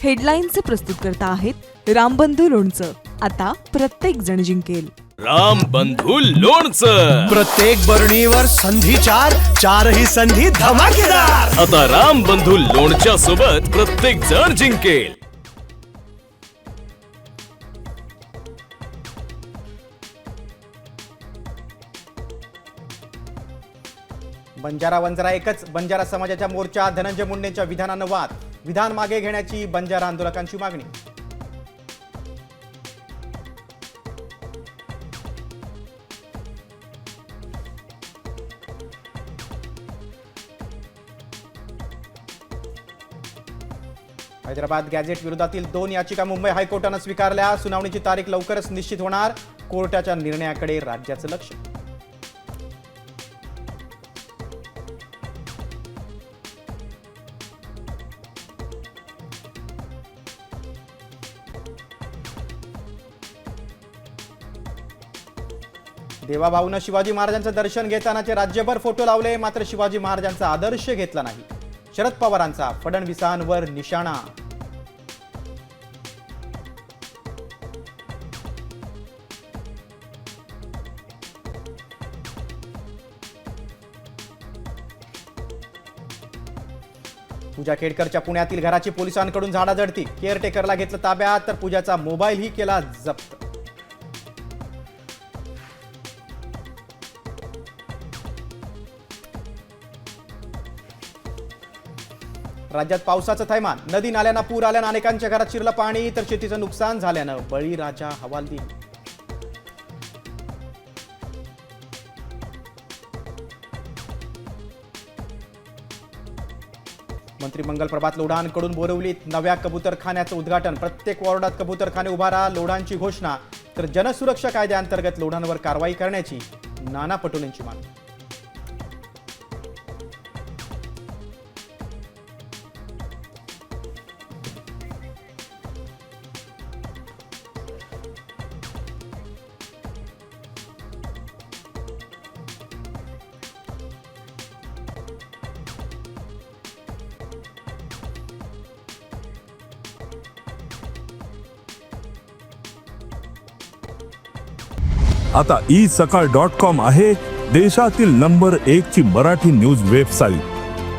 हेडलाईनचे प्रस्तुतकर्ता आहेत रामबंधू लोणचं. आता प्रत्येक जण जिंकेल. रामबंधू लोणचं. प्रत्येक बरणीवर संधी चारही संधी धमाकेदार. आता रामबंधू लोणच्या सोबत प्रत्येक जण जिंकेल. बंजारा वंजारा एकच. बंजारा समाजाच्या मोर्चा. धनंजय मुंडेंच्या विधानानं वाद. विधान मागे घेण्याची बंजारा आंदोलकांची मागणी. हैदराबाद गॅझेट विरोधातील 2 याचिका मुंबई हायकोर्टानं स्वीकारल्या. सुनावणीची तारीख लवकरच निश्चित होणार. कोर्टाच्या निर्णयाकडे राज्याचं लक्ष. देवाभाऊनं शिवाजी महाराजांचं दर्शन घेतानाचे राज्यभर फोटो लावले. मात्र शिवाजी महाराजांचा आदर्श घेतला नाही. शरद पवारांचा फडणवीसांवर निशाणा. पूजा खेडकरच्या पुण्यातील घराची पोलिसांकडून झाडाझडती. केअरटेकरला घेतलं ताब्यात, तर पूजाचा मोबाईलही केला जप्त. राज्यात पावसाचं थैमान. नदी नाल्यांना पूर आल्यानं अनेकांच्या घरात शिरलं पाणी, तर शेतीचं नुकसान झाल्यानं बळीराजा हवालदिल. मंत्रिमंगल प्रभात लोढांकडून बोरिवलीत नव्या कबूतरखान्याचं उद्घाटन. प्रत्येक वॉर्डात कबूतरखाने उभारा, लोढांची घोषणा. तर जनसुरक्षा कायद्याअंतर्गत लोढांवर कारवाई करण्याची नाना पटोलेंची मागणी. आता isakal.com आहे देशातील नंबर 1 ची मराठी न्यूज वेबसाईट.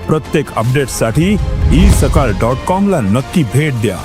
प्रत्येक अपडेटसाठी isakal.com ला नक्की भेट द्या.